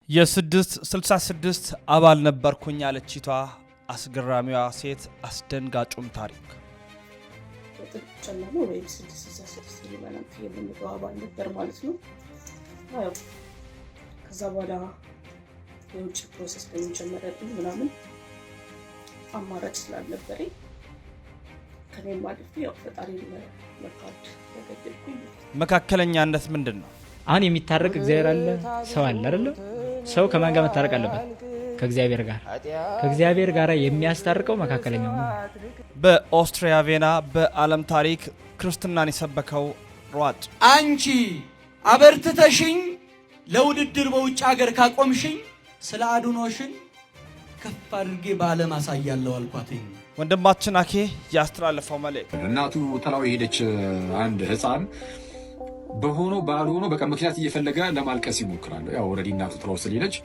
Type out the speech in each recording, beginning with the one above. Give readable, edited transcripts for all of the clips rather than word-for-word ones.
የ666 አባል ነበርኩኝ ያለችቷ አስገራሚዋ ሴት አስደንጋጩም ታሪክ ተጨማሪ ወይ 666 ሊባላም የምንለው አባል ነበር ማለት ነው። አዎ ከዛ በኋላ የውጭ ፕሮሰስ በሚጀመረብኝ ምናምን አማራጭ ስላልነበረኝ ከኔም አልፌ ያው ፈጣሪ ለካድ ተገደልኩኝ። መካከለኛነት ምንድነው? አሁን የሚታረቅ እግዚአብሔር አለ፣ ሰው አለ አይደል? ሰው ከማን ጋር መታረቅ አለበት? ከእግዚአብሔር ጋር። ከእግዚአብሔር ጋር የሚያስታርቀው መካከለኛው ነው። በኦስትሪያ ቬና በዓለም ታሪክ ክርስትናን የሰበከው ሯጭ አንቺ አበርትተሽኝ ለውድድር በውጭ ሀገር ካቆምሽኝ ስለ አድኖሽን ከፍ አድርጌ በዓለም አሳያለሁ አልኳትኝ። ወንድማችን አኬ ያስተላለፈው መልእክት እናቱ ተላው ሄደች አንድ ህፃን በሆኖ ባልሆኖ በቃ ምክንያት እየፈለገ ለማልቀስ ይሞክራል። ያው ኦሬዲ እናቱ ተላው ስለሄደች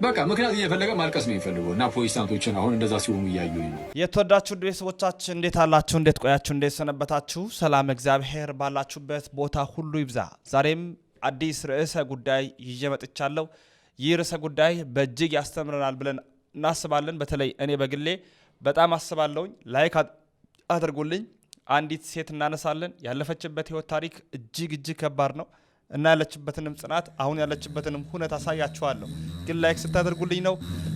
በቃ ምክንያት እየፈለገ ማልቀስ ነው የሚፈልገው እና ፕሮቴስታንቶችን አሁን እንደዛ ሲሆኑ እያዩኝ ነው። የተወዳችሁ ቤተሰቦቻችን እንዴት አላችሁ? እንዴት ቆያችሁ? እንዴት ሰነበታችሁ? ሰላም እግዚአብሔር ባላችሁበት ቦታ ሁሉ ይብዛ። ዛሬም አዲስ ርዕሰ ጉዳይ ይዤ መጥቻለሁ። ይህ ርዕሰ ጉዳይ በእጅግ ያስተምረናል ብለን እናስባለን። በተለይ እኔ በግሌ በጣም አስባለሁኝ። ላይክ አድርጉልኝ። አንዲት ሴት እናነሳለን። ያለፈችበት ህይወት ታሪክ እጅግ ከባድ ነው እና ያለችበትንም ጽናት አሁን ያለችበትንም ሁኔታ አሳያችኋለሁ። ግን ላይክ ስታደርጉልኝ ነው።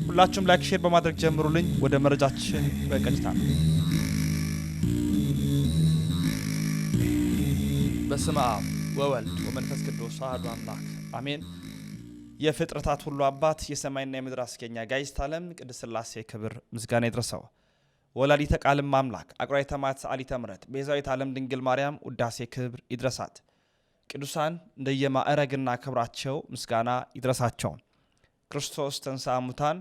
ሁላችሁም ላይክ ሼር በማድረግ ጀምሩልኝ። ወደ መረጃችን በቀጥታ በስመ አብ ወወልድ ወመንፈስ ቅዱስ አሐዱ አምላክ አሜን። የፍጥረታት ሁሉ አባት የሰማይና የምድር አስገኛ ጋይስት ዓለም ቅድስት ሥላሴ ክብር ምስጋና ይድረሰው። ወላዲተ ቃልም አምላክ አቁራይተ ማት ሰዓሊተ ምሕረት ቤዛዊት ዓለም ድንግል ማርያም ውዳሴ ክብር ይድረሳት። ቅዱሳን እንደየማዕረግና ክብራቸው ምስጋና ይድረሳቸው። ክርስቶስ ተንሥአ እሙታን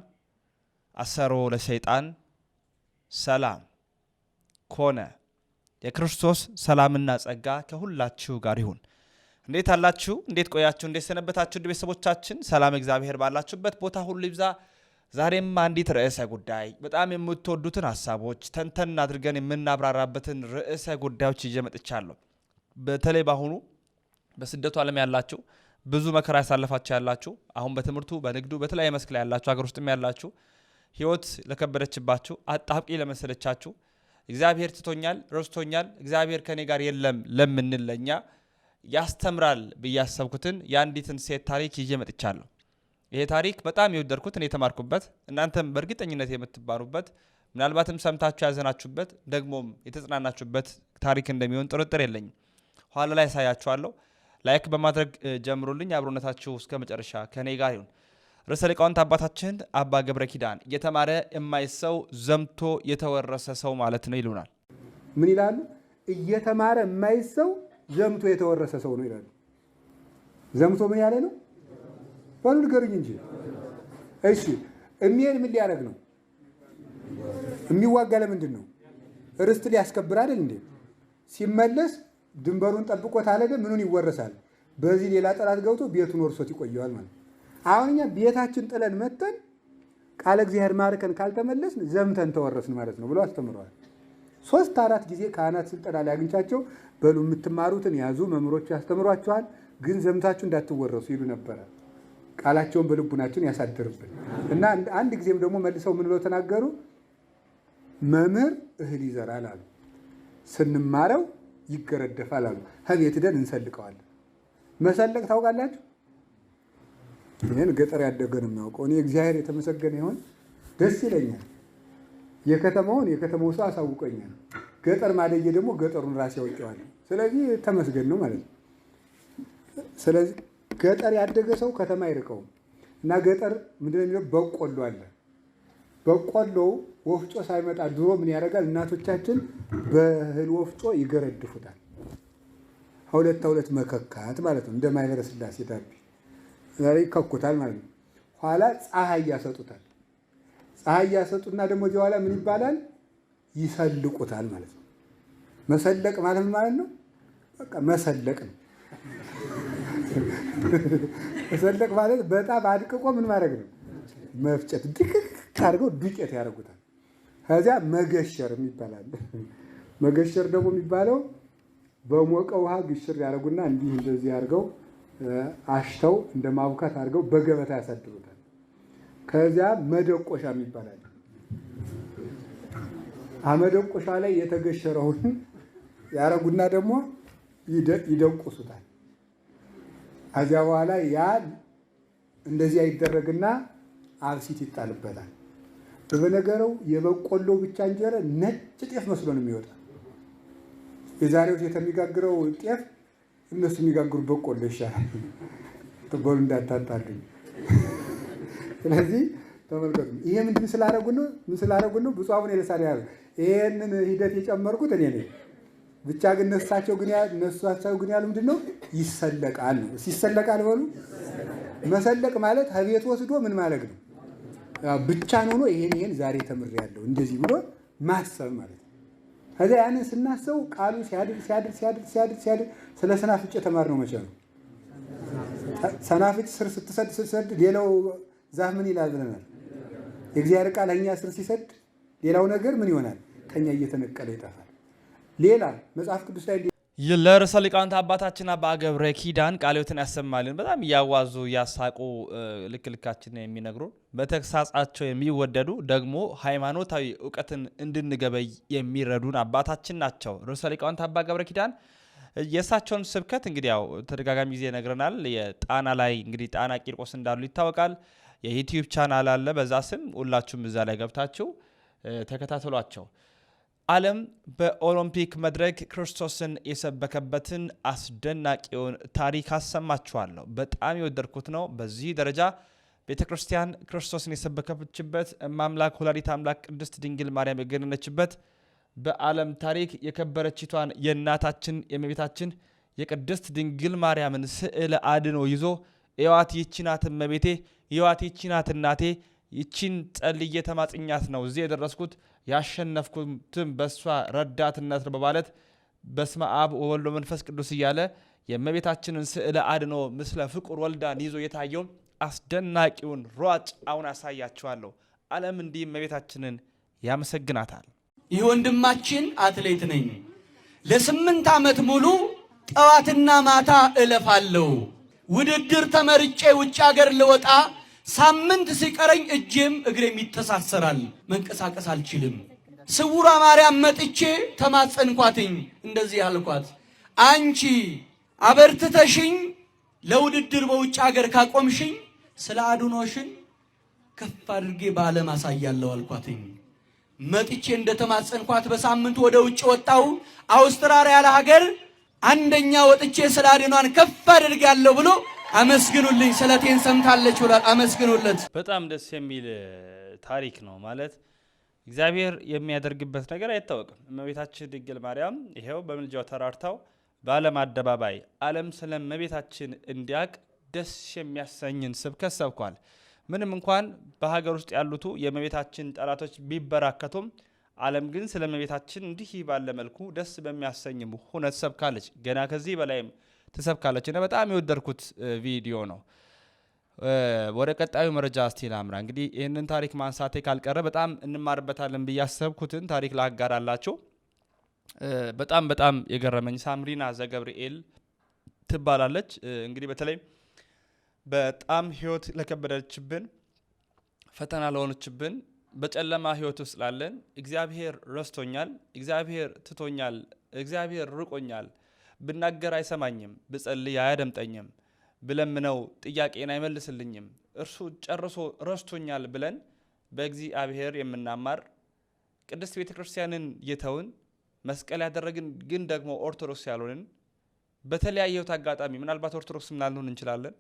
አሰሮ ለሰይጣን ሰላም ኮነ። የክርስቶስ ሰላምና ጸጋ ከሁላችሁ ጋር ይሁን። እንዴት አላችሁ? እንዴት ቆያችሁ? እንዴት ሰነበታችሁ? ቤተሰቦቻችን ሰላም እግዚአብሔር ባላችሁበት ቦታ ሁሉ ይብዛ። ዛሬም አንዲት ርዕሰ ጉዳይ በጣም የምትወዱትን ሐሳቦች ተንተን አድርገን የምናብራራበትን ርዕሰ ጉዳዮች ይዤ መጥቻለሁ። በተለይ ባሁኑ በስደቱ ዓለም ያላችሁ ብዙ መከራ ያሳለፋችሁ ያላችሁ፣ አሁን በትምህርቱ በንግዱ በተለያየ መስክ ላይ ያላችሁ፣ ሀገር ውስጥም ያላችሁ፣ ህይወት ለከበደችባችሁ፣ አጣብቂ ለመሰለቻችሁ፣ እግዚአብሔር ትቶኛል፣ ረስቶኛል፣ እግዚአብሔር ከኔ ጋር የለም ለምንል ለኛ ያስተምራል ብያሰብኩትን የአንዲትን ሴት ታሪክ ይዤ መጥቻለሁ። ይሄ ታሪክ በጣም የወደድኩት እኔ የተማርኩበት፣ እናንተም በእርግጠኝነት የምትባሩበት፣ ምናልባትም ሰምታችሁ ያዘናችሁበት፣ ደግሞም የተጽናናችሁበት ታሪክ እንደሚሆን ጥርጥር የለኝም። ኋላ ላይ ያሳያችኋለሁ። ላይክ በማድረግ ጀምሩልኝ። አብሮነታችሁ እስከ መጨረሻ ከኔ ጋር ይሁን። ርዕሰ ሊቃውንት አባታችን አባ ገብረ ኪዳን እየተማረ የማይሰው ዘምቶ የተወረሰ ሰው ማለት ነው ይሉናል። ምን ይላሉ? እየተማረ የማይሰው ዘምቶ የተወረሰ ሰው ነው ይላሉ። ዘምቶ ምን ያለ ነው? ባሉ ንገሩኝ እንጂ። እሺ የሚሄድ ምን ሊያደርግ ነው? የሚዋጋ ለምንድን ነው? ርስት ሊያስከብር አይደል እንዴ? ሲመለስ ድንበሩን ጠብቆት አለደ ምኑን ይወረሳል? በዚህ ሌላ ጠላት ገብቶ ቤቱን ወርሶት ይቆየዋል ማለት። አሁን እኛ ቤታችን ጥለን መተን ቃለ እግዚአብሔር ማርከን ካልተመለስን ዘምተን ተወረስን ማለት ነው ብሎ አስተምረዋል። 3-4 ጊዜ ካህናት ስልጠና ላይ አግኝቻቸው በሉ የምትማሩትን ያዙ፣ መምህሮቹ ያስተምሯቸዋል፣ ግን ዘምታችሁ እንዳትወረሱ ይሉ ነበረ። ቃላቸውን በልቡናችን ያሳድርብን እና አንድ ጊዜም ደግሞ መልሰው ምን ብለው ተናገሩ? መምህር እህል ይዘራል አሉ፣ ስንማረው ይገረደፋል አሉ፣ ከቤት ሄደን እንሰልቀዋለን። መሰለቅ ታውቃላችሁ? ይህን ገጠር ያደገ ነው የሚያውቀው። እኔ እግዚአብሔር የተመሰገነ ይሆን ደስ ይለኛል። የከተማው ሰው አሳውቀኛል። ገጠር ማደየ ደግሞ ገጠሩን ራሴ ያውቀዋል። ስለዚህ ተመስገን ነው ማለት ነው። ስለዚህ ገጠር ያደገ ሰው ከተማ አይርቀውም እና ገጠር ምንድነው የሚለው? በቆሎ አለ። በቆሎው ወፍጮ ሳይመጣ ድሮ ምን ያደርጋል? እናቶቻችን በእህል ወፍጮ ይገረድፉታል። ሁለት መከካት ማለት ነው። እንደ ማኅበረ ሥላሴ ዳቢ ዛሬ ይከኩታል ማለት ነው። ኋላ ፀሐይ ያሰጡታል። ፀሐይ ያሰጡና ደግሞ እዚህ ኋላ ምን ይባላል? ይሰልቁታል ማለት ነው። መሰለቅ ማለት ማለት ነው። በቃ መሰለቅ ነው። መሰለቅ ማለት በጣም አድቅቆ ምን ማድረግ ነው? መፍጨት፣ ድቅቅ አድርገው ዱቄት ያደርጉታል። ከዚያ መገሸር ይባላል። መገሸር ደግሞ የሚባለው በሞቀ ውሃ ግሽር ያደርጉና እንዲህ እንደዚህ አድርገው አሽተው እንደ ማቡካት አድርገው በገበታ ያሳድሩታል። ከዚያ መደቆሻ ይባላል። አመደቆሻ ላይ የተገሸረውን ያረጉና ደግሞ ይደቁሱታል። ከዚያ በኋላ ያ እንደዚህ ይደረግና አብሲት ይጣልበታል። በነገረው የበቆሎ ብቻ እንጀራ ነጭ ጤፍ መስሎ ነው የሚወጣ። የዛሬው የተሚጋግረው ጤፍ እነሱ የሚጋግሩ በቆሎ ይሻላል። ተቦል እንዳታጣልኝ። ስለዚህ ተመልከቱ፣ ይሄ ምን ስላደረጉ ነው? ብፁዕ አቡነ ኤልሳዕ ያሉ ይሄንን ሂደት የጨመርኩት እኔ ነኝ። ብቻ ግን እነሳቸው ግን ያሉ ምንድነው? ይሰለቃል ነው። ሲሰለቃል በሉ። መሰለቅ ማለት ከቤት ወስዶ ምን ማለት ነው? ብቻ ነው ይሄን ዛሬ ተምሬያለሁ እንደዚህ ብሎ ማሰብ ማለት ነው። ከዚያ ያንን ስናሰው ቃሉ ሲያድር ስለ ሰናፍጭ የተማርነው መቼ ነው? ሰናፍጭ ስር ስትሰድ ሌላው ዛፍ ምን ይላል ብለናል። የእግዚአብሔር ቃል እኛ ስር ሲሰድ ሌላው ነገር ምን ይሆናል? ከኛ እየተነቀለ ይጠፋል። ሌላ መጽሐፍ ቅዱስ ላይ ለርዕሰ ሊቃውንት አባታችን አባ ገብረ ኪዳን ቃለ ሕይወትን ያሰማልን። በጣም እያዋዙ እያሳቁ ልክልካችንን የሚነግሩን በተግሳጻቸው የሚወደዱ ደግሞ ሃይማኖታዊ እውቀትን እንድንገበይ የሚረዱን አባታችን ናቸው። ርዕሰ ሊቃውንት አባ ገብረ ኪዳን የእሳቸውን ስብከት እንግዲህ ያው ተደጋጋሚ ጊዜ ነግረናል። የጣና ላይ እንግዲህ ጣና ቂርቆስ እንዳሉ ይታወቃል። የዩቲዩብ ቻናል አለ በዛ ስም፣ ሁላችሁም እዛ ላይ ገብታችሁ ተከታተሏቸው። ዓለም በኦሎምፒክ መድረክ ክርስቶስን የሰበከበትን አስደናቂውን ታሪክ አሰማችኋለሁ። በጣም የወደድኩት ነው። በዚህ ደረጃ ቤተ ክርስቲያን ክርስቶስን የሰበከችበት እማምላክ ወላዲተ አምላክ ቅድስት ድንግል ማርያም የገነነችበት በዓለም ታሪክ የከበረችቷን የእናታችን የእመቤታችን የቅድስት ድንግል ማርያምን ስዕለ አድኖ ይዞ እዋት ይህች ናት እመቤቴ፣ እዋት ይህች ናት እናቴ፣ ይህችን ጸልዬ ተማጽኛት ነው እዚህ የደረስኩት፣ ያሸነፍኩትም በእሷ ረዳትነት ነው በማለት በስመ አብ ወወልድ ወመንፈስ ቅዱስ እያለ የእመቤታችንን ስዕለ አድኖ ምስለ ፍቁር ወልዳን ይዞ የታየውን አስደናቂውን ሯጭ አሁን አሳያችኋለሁ። ዓለም እንዲህ እመቤታችንን ያመሰግናታል። ይህ ወንድማችን አትሌት ነኝ። ለ8 ዓመት ሙሉ ጠዋትና ማታ እለፋለሁ። ውድድር ተመርጬ ውጭ ሀገር ልወጣ ሳምንት ሲቀረኝ እጄም እግሬም ይተሳሰራል፣ መንቀሳቀስ አልችልም። ስውሯ ማርያም መጥቼ ተማጸንኳትኝ። እንደዚህ አልኳት፣ አንቺ አበርትተሽኝ ለውድድር በውጭ ሀገር ካቆምሽኝ ስለ አድኖሽን ከፍ አድርጌ በዓለም አሳያለሁ አልኳትኝ። መጥቼ እንደተማጸንኳት በሳምንቱ ወደ ውጭ ወጣው። አውስትራሊያ ለሀገር አንደኛ ወጥቼ ስለ አድኗን ከፍ አድርጋለሁ ብሎ አመስግኑልኝ፣ ስለቴን ሰምታለች ብሏል። አመስግኑለት። በጣም ደስ የሚል ታሪክ ነው። ማለት እግዚአብሔር የሚያደርግበት ነገር አይታወቅም። እመቤታችን ድንግል ማርያም ይሄው በምልጃው ተራርታው በዓለም አደባባይ ዓለም ስለ እመቤታችን እንዲያውቅ ደስ የሚያሰኝን ስብከት ሰብኳል። ምንም እንኳን በሀገር ውስጥ ያሉት የእመቤታችን ጠላቶች ቢበራከቱም ዓለም ግን ስለ እመቤታችን እንዲህ ባለ መልኩ ደስ በሚያሰኝ ሁነት ሰብካለች። ገና ከዚህ በላይም ትሰብካለች እና በጣም የወደድኩት ቪዲዮ ነው። ወደ ቀጣዩ መረጃ እስቲ ላምራ። እንግዲህ ይህንን ታሪክ ማንሳቴ ካልቀረ በጣም እንማርበታለን ብዬ ያሰብኩትን ታሪክ ላጋራላችሁ። በጣም የገረመኝ ሳምሪና ዘገብርኤል ትባላለች። እንግዲህ በተለይ በጣም ህይወት ለከበደችብን ፈተና ለሆነችብን በጨለማ ህይወት ውስጥ ላለን እግዚአብሔር ረስቶኛል፣ እግዚአብሔር ትቶኛል፣ እግዚአብሔር ርቆኛል፣ ብናገር አይሰማኝም፣ ብጸልይ አያደምጠኝም፣ ብለምነው ጥያቄን አይመልስልኝም፣ እርሱ ጨርሶ ረስቶኛል ብለን በእግዚአብሔር የምናማር ቅድስት ቤተ ክርስቲያንን የተውን መስቀል ያደረግን ግን ደግሞ ኦርቶዶክስ ያልሆንን በተለያየ አጋጣሚ ምናልባት ኦርቶዶክስ ላልሆን እንችላለን።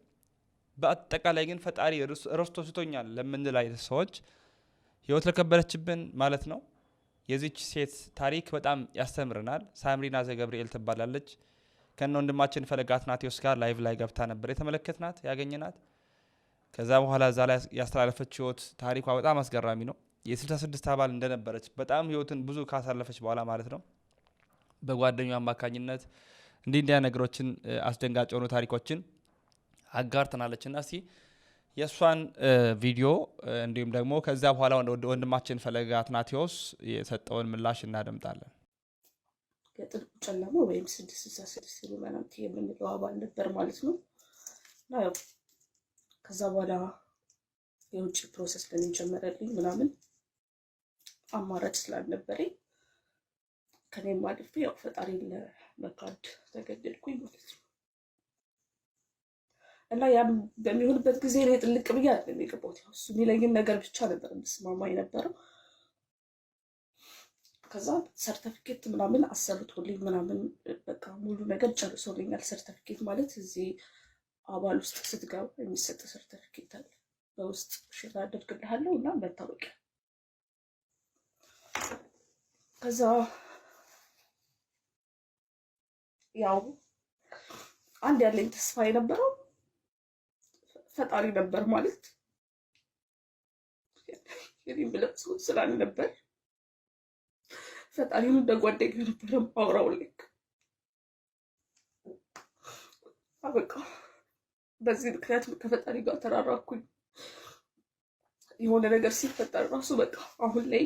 በአጠቃላይ ግን ፈጣሪ ረስቶ ስቶኛል ለምንል አይነት ሰዎች ህይወት ለከበደችብን ማለት ነው። የዚች ሴት ታሪክ በጣም ያስተምረናል። ሳምሪና ዘገብርኤል ትባላለች። ከነ ወንድማችን ፈለገ አትናቴዎስ ጋር ላይቭ ላይ ገብታ ነበር የተመለከትናት ያገኘናት። ከዛ በኋላ እዛ ላይ ያስተላለፈች ህይወት ታሪኳ በጣም አስገራሚ ነው። የ66 አባል እንደነበረች በጣም ህይወትን ብዙ ካሳለፈች በኋላ ማለት ነው በጓደኛው አማካኝነት እንዲያ ነገሮችን አስደንጋጭ የሆኑ ታሪኮችን አጋርተናለችና እስቲ የእሷን ቪዲዮ እንዲሁም ደግሞ ከዛ በኋላ ወንድማችን ፈለገ አትናቴዎስ የሰጠውን ምላሽ እናደምጣለን። የጥልቁ ጨለማ ወይም 666 ምዕመናን የምንለው አባል ነበር ማለት ነው። እና ያው ከዛ በኋላ የውጭ ፕሮሰስ ለኔ ጀመረልኝ ምናምን አማራጭ ስላልነበረኝ ከኔም አልፌ ያው ፈጣሪን ለመካድ ተገደድኩኝ ማለት ነው። እና ያም በሚሆንበት ጊዜ እኔ ጥልቅ ብዬ አይደለም የገባሁት። ያው እሱ የሚለኝን ነገር ብቻ ነበር የምስማማ የነበረው። ከዛ ሰርተፊኬት ምናምን አሰርቶልኝ ምናምን በቃ ሙሉ ነገር ጨርሶልኛል። ሰርተፊኬት ማለት እዚህ አባል ውስጥ ስትገባ የሚሰጥ ሰርተፊኬት አለ። በውስጥ ሽራ አደርግልሃለሁ እና መታወቂያ። ከዛ ያው አንድ ያለኝ ተስፋ የነበረው ፈጣሪ ነበር ማለት የኔ ብለጽ ስላልነበር ፈጣሪን እንደ ጓደኛ ነበር ማውራው ልክ በቃ በዚህ ምክንያት ከፈጣሪ ጋር ተራራኩኝ። የሆነ ነገር ሲፈጠር ራሱ በቃ አሁን ላይ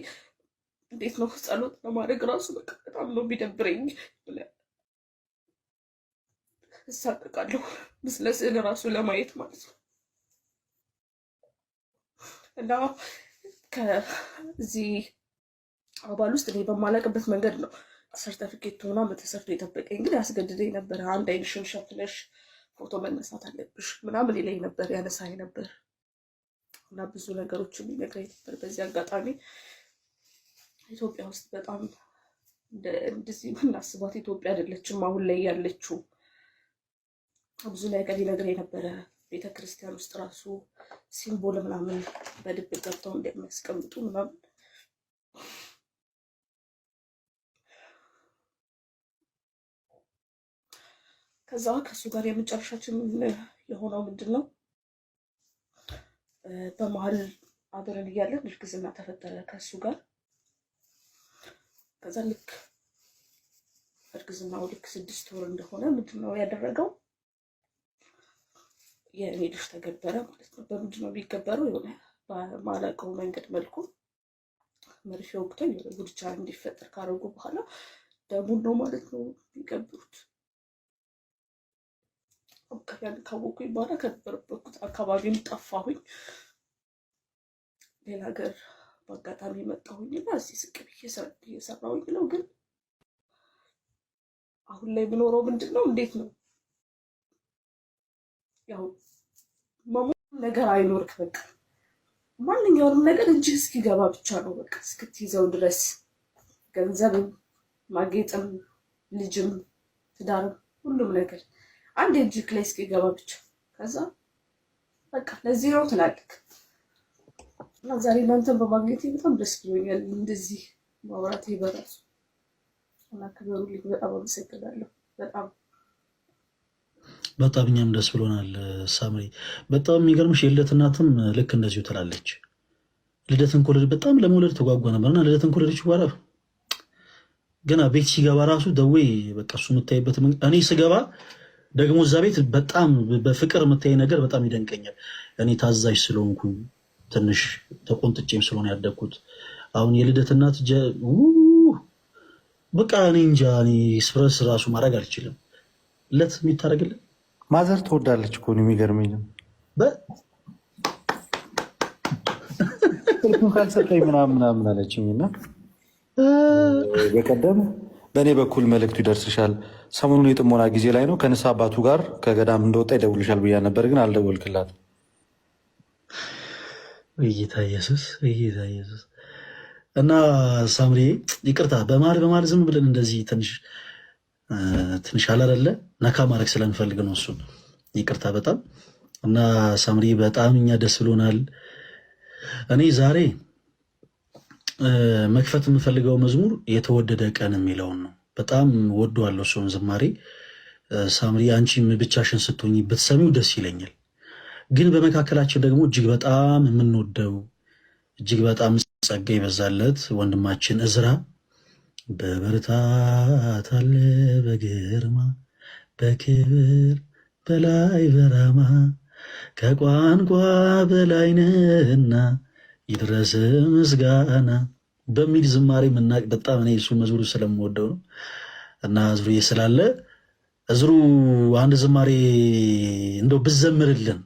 እንዴት ነው ጸሎት ለማድረግ ራሱ በቃ በጣም ነው የሚደብረኝ። እሳቀቃለሁ ምስለ ስዕል ራሱ ለማየት ማለት ነው። እና ከዚህ አባል ውስጥ እኔ በማላቅበት መንገድ ነው ሰርተፊኬት ምናምን ተሰርቶ የጠበቀኝ። ግን ያስገድደኝ ነበረ። አንድ አይንሽን ሸፍነሽ ፎቶ መነሳት አለብሽ ምናምን ይለኝ ነበር፣ ያነሳኝ ነበር እና ብዙ ነገሮችን ይነግረኝ ነበር። በዚህ አጋጣሚ ኢትዮጵያ ውስጥ በጣም እንደዚህ የምናስባት ኢትዮጵያ አይደለችም አሁን ላይ ያለችው። ብዙ ነገር ይነግረኝ ነበረ። ቤተክርስቲያን ውስጥ ራሱ ሲምቦል ምናምን በድብቅ ገብተው እንደሚያስቀምጡ ምናምን ከዛ ከሱ ጋር የመጨረሻችን የሆነው ምንድን ነው? በመሀል አብረን እያለን እርግዝና ተፈጠረ ከሱ ጋር። ከዛ ልክ እርግዝናው ልክ 6 ወር እንደሆነ ምንድን ነው ያደረገው? የእኔ ልጅ ተገበረ ማለት ነው። በምንድን ነው የሚገበረው? የሆነ በማላውቀው መንገድ መልኩ መርፌ ወቅተው የሆነ ጉድቻ እንዲፈጠር ካደረጉ በኋላ ደሙን ነው ማለት ነው የሚቀብሩት። ያን ካወኩኝ በኋላ ከነበረበት አካባቢም ጠፋሁኝ። ሌላ ሀገር በአጋጣሚ መጣሁኝ እና እዚህ ስቅ ብዬ እየሰራሁኝ ነው። ግን አሁን ላይ የምኖረው ምንድን ነው? እንዴት ነው ያው መሞት ነገር አይኖርክ። በቃ ማንኛውንም ነገር እጅህ እስኪገባ ብቻ ነው በቃ እስክትይዘው ድረስ ገንዘብም፣ ማጌጥም፣ ልጅም፣ ትዳርም ሁሉም ነገር አንድ እጅህ ላይ እስኪገባ ብቻ። ከዛ በቃ ለዚህ ነው ትላልክ እና ዛሬ እናንተን በማግኘቴ በጣም ደስ ብሎኛል። እንደዚህ ማውራቴ በራሱ እና ክበሩልኝ። በጣም አመሰግናለሁ። በጣም እኛም ደስ ብሎናል ሳምሪ። በጣም የሚገርምሽ የልደት እናትም ልክ እንደዚሁ ትላለች። ልደትን ከወለድ በጣም ለመውለድ ተጓጓ ነበርና ልደትን ከወለደች በኋላ ገና ቤት ሲገባ ራሱ ደዌ በቃ እሱ የምታይበት እኔ ስገባ ደግሞ እዛ ቤት በጣም በፍቅር የምታይ ነገር በጣም ይደንቀኛል። እኔ ታዛዥ ስለሆንኩ ትንሽ ተቆንጥጬም ስለሆነ ያደግኩት። አሁን የልደት እናት በቃ እኔ እንጃ እኔ ስፕረስ ራሱ ማድረግ አልችልም። ለት የሚታረግልን ማዘር ትወዳለች እኮ ነው የሚገርመኝ። ስልኩን ካልሰጠኝ ምናምን አለችኝና በቀደም በእኔ በኩል መልእክቱ ይደርስሻል፣ ሰሞኑን የጥሞና ጊዜ ላይ ነው፣ ከንስሐ አባቱ ጋር ከገዳም እንደወጣ ይደውልሻል ብያ ነበር፣ ግን አልደወልክላት። ጌታ ኢየሱስ ጌታ ኢየሱስ። እና ሳምሪ ይቅርታ፣ በመሀል ዝም ብለን እንደዚህ ትንሽ አላረለ ነካ ማድረግ ስለንፈልግ ነው እሱን። ይቅርታ በጣም እና ሳምሪ በጣም እኛ ደስ ብሎናል። እኔ ዛሬ መክፈት የምፈልገው መዝሙር የተወደደ ቀን የሚለውን ነው። በጣም ወደዋለሁ እሱን ዝማሬ። ሳምሪ አንቺም ብቻሽን ስትሆኚ ብትሰሚው ደስ ይለኛል። ግን በመካከላችን ደግሞ እጅግ በጣም የምንወደው እጅግ በጣም ጸጋ ይበዛለት ወንድማችን እዝራ በብርታት አለ በግርማ በክብር በላይ በራማ ከቋንቋ በላይ ነህና ይድረስ ምስጋና በሚል ዝማሬ የምናቅ በጣም እኔ እሱ መዝሙሩ ስለምወደው ነው። እና እዝሩዬ ስላለ እዝሩ አንድ ዝማሬ እንደው ብዘምርልን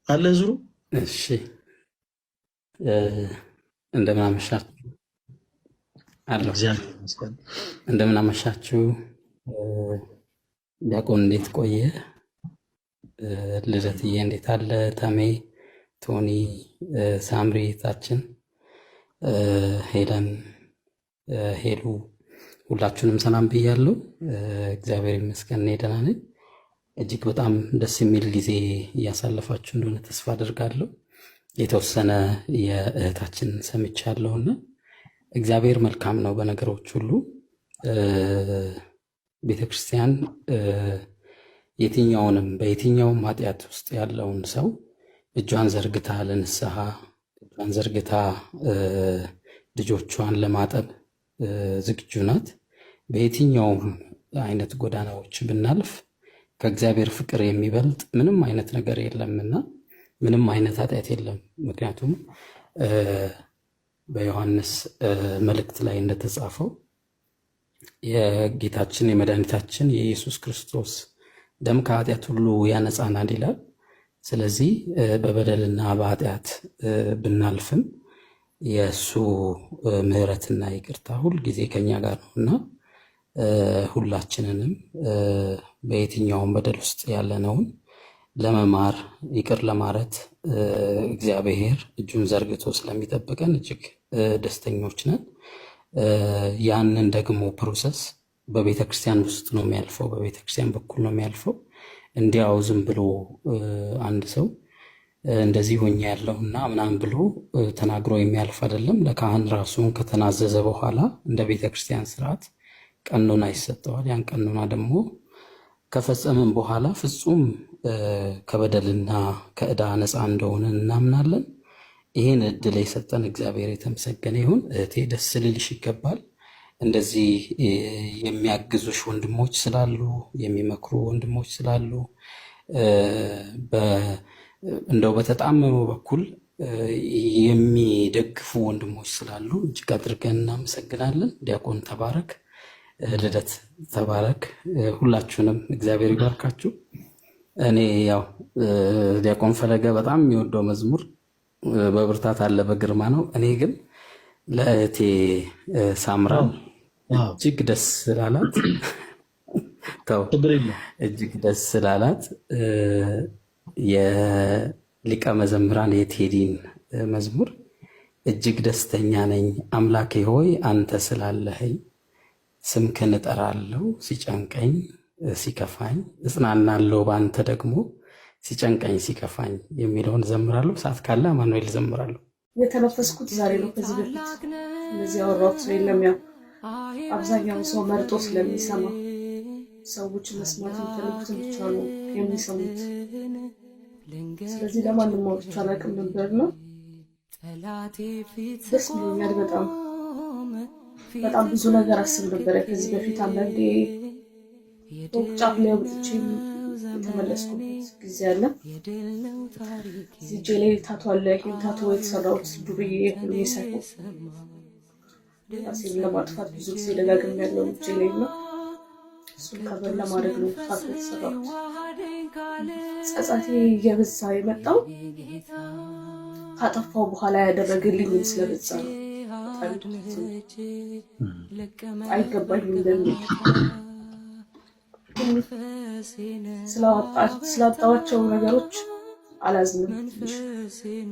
አለ ዙሩ። እሺ እንደምን አመሻችሁ አለሁ። እግዚአብሔር ይመስገን። እንደምን አመሻችሁ። ዲያቆን እንዴት ቆየ? ልደትዬ እንዴት አለ? ተሜ፣ ቶኒ፣ ሳምሪ ታችን፣ ሄለን፣ ሄሉ ሁላችሁንም ሰላም ብያለሁ። እግዚአብሔር ይመስገን እኔ ደህና ነኝ። እጅግ በጣም ደስ የሚል ጊዜ እያሳለፋችሁ እንደሆነ ተስፋ አድርጋለሁ። የተወሰነ የእህታችን ሰምቻለሁና እግዚአብሔር መልካም ነው በነገሮች ሁሉ። ቤተክርስቲያን በየትኛውም ኃጢአት ውስጥ ያለውን ሰው እጇን ዘርግታ ለንስሐ እጇን ዘርግታ ልጆቿን ለማጠብ ዝግጁ ናት። በየትኛውም አይነት ጎዳናዎች ብናልፍ ከእግዚአብሔር ፍቅር የሚበልጥ ምንም አይነት ነገር የለምና ምንም አይነት ኃጢአት የለም። ምክንያቱም በዮሐንስ መልእክት ላይ እንደተጻፈው የጌታችን የመድኃኒታችን የኢየሱስ ክርስቶስ ደም ከኃጢአት ሁሉ ያነጻናል ይላል። ስለዚህ በበደልና በኃጢአት ብናልፍም የእሱ ምሕረትና ይቅርታ ሁል ጊዜ ከኛ ጋር ነውና ሁላችንንም በየትኛውም በደል ውስጥ ያለነውን ለመማር ይቅር ለማረት እግዚአብሔር እጁን ዘርግቶ ስለሚጠብቀን እጅግ ደስተኞች ነን። ያንን ደግሞ ፕሮሰስ በቤተ ክርስቲያን ውስጥ ነው የሚያልፈው፣ በቤተ ክርስቲያን በኩል ነው የሚያልፈው። እንዲያው ዝም ብሎ አንድ ሰው እንደዚህ ሆኜ ያለውና ምናምን ብሎ ተናግሮ የሚያልፍ አይደለም። ለካህን ራሱን ከተናዘዘ በኋላ እንደ ቤተ ክርስቲያን ስርዓት ቀኖና ይሰጠዋል። ያን ቀኖና ደግሞ ከፈጸምን በኋላ ፍጹም ከበደልና ከዕዳ ነፃ እንደሆነ እናምናለን። ይህን እድል የሰጠን እግዚአብሔር የተመሰገነ ይሁን። እህቴ ደስ ሊልሽ ይገባል። እንደዚህ የሚያግዙሽ ወንድሞች ስላሉ፣ የሚመክሩ ወንድሞች ስላሉ፣ እንደው በተጣመመው በኩል የሚደግፉ ወንድሞች ስላሉ እጅግ አድርገን እናመሰግናለን። ዲያቆን ተባረክ፣ ልደት ተባረክ። ሁላችሁንም እግዚአብሔር ይባርካችሁ። እኔ ያው ዲያቆን ፈለገ በጣም የሚወደው መዝሙር በብርታት አለ በግርማ ነው። እኔ ግን ለእህቴ ሳምራን እጅግ ደስ ስላላት እጅግ ደስ ስላላት የሊቀ መዘምራን የቴዲን መዝሙር እጅግ ደስተኛ ነኝ አምላኬ ሆይ አንተ ስላለኸኝ፣ ስምክን እጠራለሁ ሲጨንቀኝ ሲከፋኝ፣ እጽናናለሁ በአንተ ደግሞ ሲጨንቀኝ ሲከፋኝ የሚለውን ዘምራለሁ። ሰዓት ካለ አማኑኤል ዘምራለሁ። የተነፈስኩት ዛሬ ነው። ከዚህ በፊት እንደዚህ ያወራሁት ሰው የለም። ያው አብዛኛውን ሰው መርጦ ስለሚሰማ ሰዎች መስማት የሚፈልጉትን ብቻ ነው የሚሰሙት። ስለዚህ ለማንም ማውጣት አላውቅም ነበር ነው። ደስ ብሎኛል። በጣም ብዙ ነገር አስብ ነበረ ከዚህ በፊት። አንዳንዴ ጫፍ ላይ ወጥቼ የተመለስኩበት ጊዜ አለ። እጄ ላይ ታቶ አለ። ይህን ታቶ የተሰራሁት ዱርዬ ብዬ ሳይሆን ራሴን ለማጥፋት ብዙ ጊዜ ደጋግም ያለው እጄ ላይ ነው። እሱን ከበር ለማድረግ ነው ታቶ የተሰራሁት። ጸጸቴ እየበዛ የመጣው ካጠፋው በኋላ ያደረገልኝም ስለበዛ ነው። አይገባኝም በሚል ስላጣዋቸው ነገሮች አላዝንም።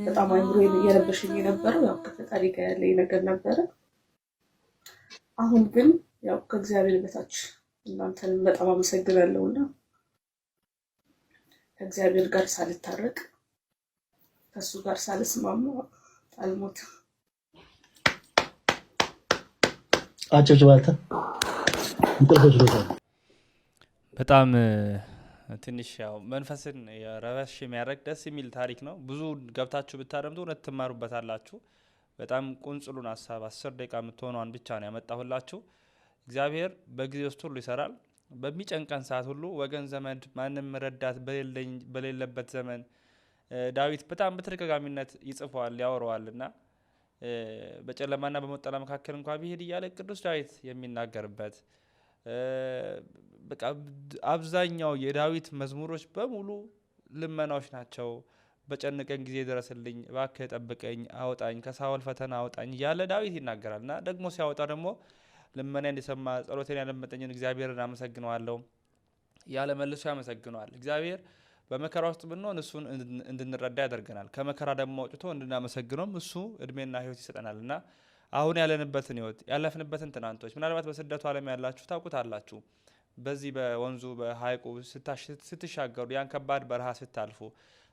በጣም አይምሮ እየረበሸኝ የነበረው ያው ከፈጣሪ ጋር ያለኝ ነገር ነበረ። አሁን ግን ያው ከእግዚአብሔር በታች እናንተን በጣም አመሰግናለሁና ከእግዚአብሔር ጋር ሳልታረቅ ከእሱ ጋር ሳልስማማ አልሞትም። አጨብጭባታ በጣም ትንሽ ያው መንፈስን ረበሽ የሚያደርግ ደስ የሚል ታሪክ ነው። ብዙ ገብታችሁ ብታደምጡ እውነት ትማሩበታላችሁ። በጣም ቁንጽሉን ሀሳብ 10 ደቂቃ የምትሆነውን ብቻ ነው ያመጣሁላችሁ። እግዚአብሔር በጊዜ ውስጥ ሁሉ ይሰራል። በሚጨንቀን ሰዓት ሁሉ ወገን ዘመድ ማንም ረዳት በሌለበት ዘመን ዳዊት በጣም በተደጋጋሚነት ይጽፈዋል ያወራዋልና በጨለማና በሞት መካከል እንኳን ቢሄድ እያለ ቅዱስ ዳዊት የሚናገርበት በቃ አብዛኛው የዳዊት መዝሙሮች በሙሉ ልመናዎች ናቸው። በጨነቀኝ ጊዜ ድረስልኝ፣ እባክህ ጠብቀኝ፣ አውጣኝ፣ ከሳኦል ፈተና አውጣኝ እያለ ዳዊት ይናገራልና ደግሞ ሲያወጣ ደግሞ ልመናዬን እንዲሰማ ጸሎቴን ያደመጠኝን እግዚአብሔርን አመሰግነዋለሁ ያለ መልሶ ያመሰግነዋል። እግዚአብሔር በመከራ ውስጥ ብንሆን እሱን እንድንረዳ ያደርገናል። ከመከራ ደግሞ አውጥቶ እንድናመሰግነውም እሱ እድሜና ህይወት ይሰጠናልና አሁን ያለንበትን ህይወት ያለፍንበትን ትናንቶች ምናልባት በስደቱ ዓለም ያላችሁ ታውቁታላችሁ። በዚህ በወንዙ በሐይቁ ስትሻገሩ ያን ከባድ በረሃ ስታልፉ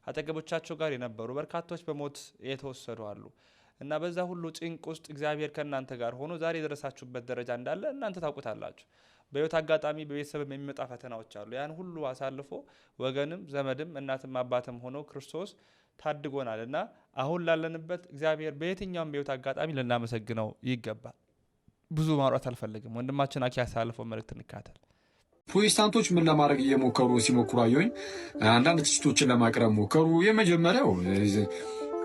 አጠገቦቻቸው ጋር የነበሩ በርካቶች በሞት የተወሰዱ አሉ እና በዛ ሁሉ ጭንቅ ውስጥ እግዚአብሔር ከእናንተ ጋር ሆኖ ዛሬ የደረሳችሁበት ደረጃ እንዳለ እናንተ ታውቁታላችሁ። በህይወት አጋጣሚ በቤተሰብ የሚመጣ ፈተናዎች አሉ። ያን ሁሉ አሳልፎ ወገንም ዘመድም እናትም አባትም ሆኖ ክርስቶስ ታድጎናል እና አሁን ላለንበት እግዚአብሔር በየትኛውም በህይወት አጋጣሚ ልናመሰግነው ይገባል። ብዙ ማውራት አልፈልግም። ወንድማችን አኪ ያሳልፈው መልእክት እንካተል። ፕሮቴስታንቶች ምን ለማድረግ ሲሞክሩ አየሁኝ። አንዳንድ ትችቶችን ለማቅረብ ሞከሩ። የመጀመሪያው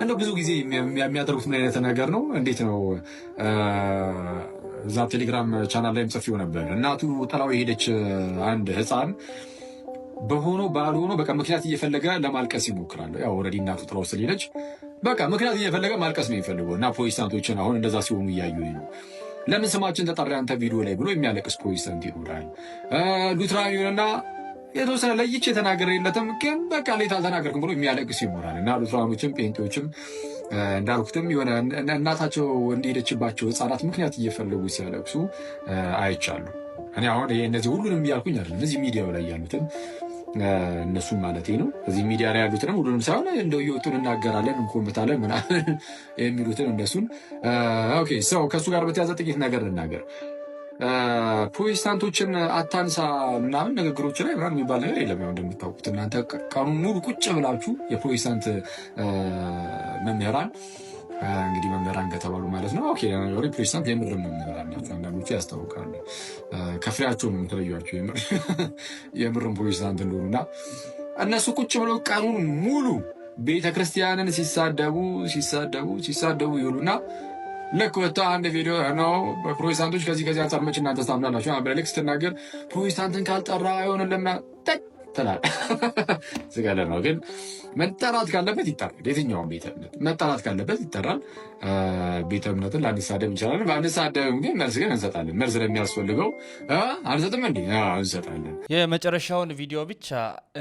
እንደው ብዙ ጊዜ የሚያደርጉት ምን አይነት ነገር ነው? እንዴት ነው እዛ ቴሌግራም ቻናል ላይም ጽፌው ነበር። እናቱ ጥላው የሄደች አንድ ህፃን በሆነው ባልሆነው በቃ ምክንያት እየፈለገ ለማልቀስ ይሞክራል። ያው ኦልሬዲ እናቱ ጥላው ስለሄደች በቃ ምክንያት እየፈለገ ማልቀስ ነው የሚፈልገው እና ፕሮቴስታንቶችን አሁን እንደዛ ሲሆኑ እያዩኝ ነው። ለምን ስማችን ተጠራ አንተ ቪዲዮ ላይ ብሎ የሚያለቅስ ፕሮቴስታንት ይኖራል። ሉትራኒውንና የተወሰነ ለይቼ የተናገረለትም ግን በቃ ሌት አልተናገርክም ብሎ የሚያለቅስ ይኖራል እና ሉትራኖችም ጴንጤዎችም እንዳልኩትም የሆነ እናታቸው እንደሄደችባቸው ህፃናት ምክንያት እየፈለጉ ሲያለቅሱ አይቻሉ። እኔ አሁን እነዚህ ሁሉንም እያልኩኝ አይደለም፣ እዚህ ሚዲያው ላይ ያሉትን እነሱም ማለት ነው። እዚህ ሚዲያ ላይ ያሉትንም ሁሉንም ሳይሆን እንደው እየወጡን እናገራለን እንኮምታለን ምናምን የሚሉትን እነሱን ኦኬ። ሰው ከእሱ ጋር በተያዘ ጥቂት ነገር ልናገር። ፕሮቴስታንቶችን አታንሳ ምናምን ንግግሮች ላይ ምናምን የሚባል ነገር የለም። ያው እንደምታውቁት እናንተ ቀኑን ሙሉ ቁጭ ብላችሁ የፕሮቴስታንት መምህራን እንግዲህ መምህራን ከተባሉ ማለት ነው። ኦኬ ፕሮቴስታንት የምርም መምህራን ናቸው። አንዳንዶቹ ያስታውቃሉ። ከፍሬያቸው ነው የምትለዩቸው የምርም ፕሮቴስታንት እንደሆኑና እነሱ ቁጭ ብለው ቀኑን ሙሉ ቤተክርስቲያንን ሲሳደቡ ይሉና ልክ ወጥተው አንድ ቪዲዮ ነው ፕሮቴስታንቶች ከዚህ አንጻር መች እናንተ ታምናላችሁ ብለህ ስትናገር ፕሮቴስታንትን ካልጠራ አይሆንልም ትላለህ። ስጋለ ነው ግን መጠራት ካለበት ይጠራል። የትኛውም ቤተ እምነት መጠራት ካለበት ይጠራል። ቤተ እምነትን ላንሳደብ እንችላለን። ባንሳደብም ግን መልስ ግን እንሰጣለን። መልስ ለሚያስፈልገው አንሰጥም እንዴ? እንሰጣለን። የመጨረሻውን ቪዲዮ ብቻ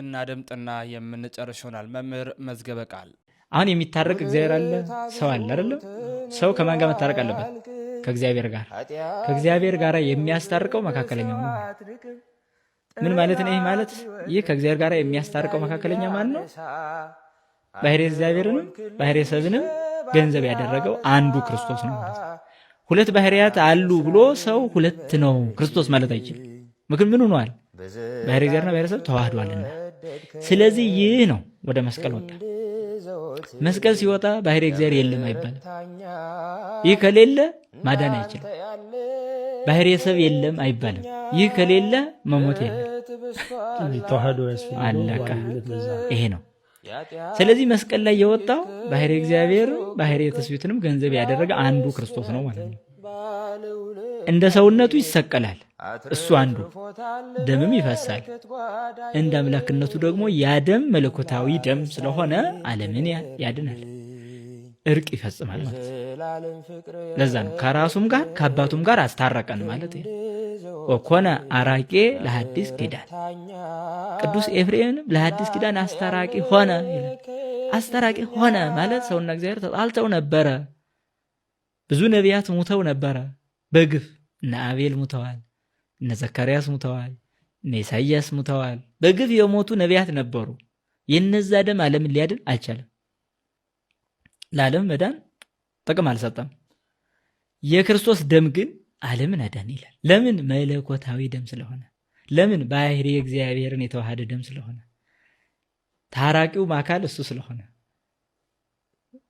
እናደምጥና የምንጨርስ ይሆናል። መምህር መዝገበ ቃል አሁን የሚታረቅ እግዚአብሔር አለ፣ ሰው አለ አይደለም? ሰው ከማን ጋር መታረቅ አለበት? ከእግዚአብሔር ጋር። ከእግዚአብሔር ጋር የሚያስታርቀው መካከለኛው ነው። ምን ማለት ነው? ይህ ማለት ይህ ከእግዚአብሔር ጋር የሚያስታርቀው መካከለኛ ማን ነው? ባሕርየ እግዚአብሔርንም ባሕርየ ሰብንም ገንዘብ ያደረገው አንዱ ክርስቶስ ነው ማለት ነው። ሁለት ባሕርያት አሉ ብሎ ሰው ሁለት ነው ክርስቶስ ማለት አይችልም። ምክንያቱም ምን ሆኗል? ባሕርየ እግዚአብሔርና ባሕርየ ሰብ ተዋህዷልና። ስለዚህ ይህ ነው ወደ መስቀል ወጣ። መስቀል ሲወጣ ባሕርየ እግዚአብሔር የለም አይባልም። ይህ ከሌለ ማዳን አይችልም። ባሕርየ ሰብ የለም አይባልም። ይህ ከሌለ መሞት የለም። አለቀ። ይሄ ነው። ስለዚህ መስቀል ላይ የወጣው ባሕርየ እግዚአብሔር ባሕርየ ትስብእትንም ገንዘብ ያደረገ አንዱ ክርስቶስ ነው ማለት ነው። እንደ ሰውነቱ ይሰቀላል፣ እሱ አንዱ ደምም ይፈሳል። እንደ አምላክነቱ ደግሞ ያ ደም መለኮታዊ ደም ስለሆነ ዓለምን ያድናል፣ እርቅ ይፈጽማል ማለት ነው። ለዛ ነው ከራሱም ጋር ከአባቱም ጋር አስታረቀን ማለት ነው። ወኮነ አራቄ ለሐዲስ ኪዳን፣ ቅዱስ ኤፍሬምንም ለሐዲስ ኪዳን አስታራቂ ሆነ ይላል። አስታራቂ ሆነ ማለት ሰውና እግዚአብሔር ተጣልተው ነበረ። ብዙ ነቢያት ሙተው ነበረ በግፍ። እነ አቤል ሙተዋል፣ እነ ዘካርያስ ሙተዋል፣ እነ ኢሳይያስ ሙተዋል። በግፍ የሞቱ ነቢያት ነበሩ። የነዛ ደም ዓለምን ሊያድን አልቻለም። ለዓለም መዳን ጥቅም አልሰጠም። የክርስቶስ ደም ግን ዓለምን አዳን ይላል። ለምን? መለኮታዊ ደም ስለሆነ። ለምን? ባሕርየ እግዚአብሔርን የተዋሃደ ደም ስለሆነ። ታራቂውም አካል እሱ ስለሆነ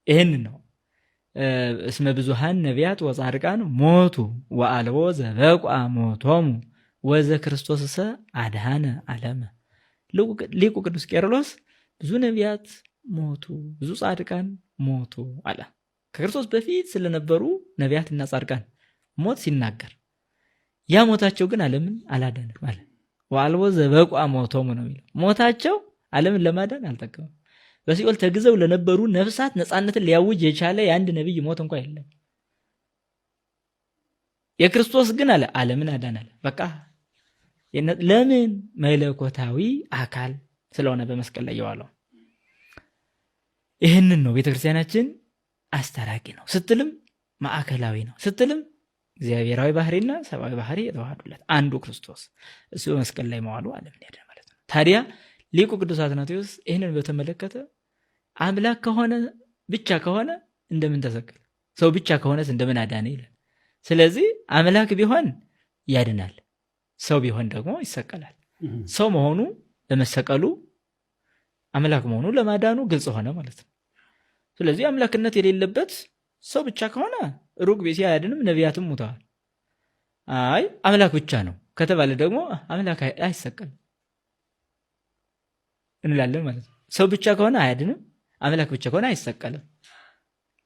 ይህን ነው እስመ ብዙሃን ነቢያት ወጻድቃን ሞቱ ወአልቦ ዘበቋ ሞቶሙ ወዘ ክርስቶስሰ አድኃነ ዓለመ። ሊቁ ቅዱስ ቄርሎስ ብዙ ነቢያት ሞቱ፣ ብዙ ጻድቃን ሞቱ አለ። ከክርስቶስ በፊት ስለነበሩ ነቢያትና ጻድቃን ሞት ሲናገር ያ ሞታቸው ግን ዓለምን አላዳንም አለ። ወአልቦ ዘበቋ ሞቶሙ ነው የሚለው። ሞታቸው ዓለምን ለማዳን አልጠቀመም። በሲኦል ተግዘው ለነበሩ ነፍሳት ነፃነትን ሊያውጅ የቻለ የአንድ ነብይ ሞት እንኳን የለም። የክርስቶስ ግን አለ ዓለምን አዳናል። በቃ ለምን? መለኮታዊ አካል ስለሆነ በመስቀል ላይ የዋለው። ይህንን ነው ቤተክርስቲያናችን አስታራቂ ነው ስትልም ማዕከላዊ ነው ስትልም እግዚአብሔራዊ ባህሪና ሰብአዊ ባህሪ የተዋሃዱለት አንዱ ክርስቶስ እሱ በመስቀል ላይ መዋሉ ዓለምን ያዳነ ማለት ነው። ታዲያ ሊቁ ቅዱስ አትናቴዎስ ይህንን በተመለከተ አምላክ ከሆነ ብቻ ከሆነ እንደምን ተሰቀለ? ሰው ብቻ ከሆነስ እንደምን አዳነ ይላል። ስለዚህ አምላክ ቢሆን ያድናል፣ ሰው ቢሆን ደግሞ ይሰቀላል። ሰው መሆኑ ለመሰቀሉ፣ አምላክ መሆኑ ለማዳኑ ግልጽ ሆነ ማለት ነው። ስለዚህ አምላክነት የሌለበት ሰው ብቻ ከሆነ ሩቅ ቢሲ አያድንም፣ ነቢያትም ሙተዋል። አይ አምላክ ብቻ ነው ከተባለ ደግሞ አምላክ አይሰቀልም እንላለን ማለት ነው። ሰው ብቻ ከሆነ አያድንም፣ አምላክ ብቻ ከሆነ አይሰቀልም።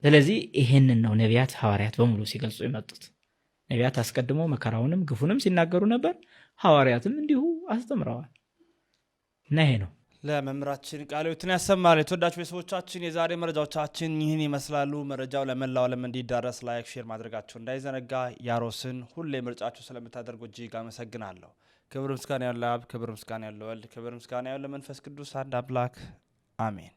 ስለዚህ ይሄንን ነው ነቢያት ሐዋርያት በሙሉ ሲገልጹ የመጡት። ነቢያት አስቀድሞ መከራውንም ግፉንም ሲናገሩ ነበር፣ ሐዋርያትም እንዲሁ አስተምረዋል እና ይሄ ነው። ለመምህራችን ቃለ ሕይወትን ያሰማል። የተወዳጁ ቤተሰቦቻችን የዛሬ መረጃዎቻችን ይህን ይመስላሉ። መረጃው ለመላው ዓለም እንዲዳረስ ላይክ፣ ሼር ማድረጋቸው እንዳይዘነጋ። ያሮስን ሁሌ ምርጫችሁ ስለምታደርጉ እጅግ አመሰግናለሁ። ክብር ምስጋና ያለው ለአብ፣ ክብር ምስጋና ያለው ለወልድ፣ ክብር ምስጋና ያለው ለመንፈስ ቅዱስ አንድ አምላክ አሜን።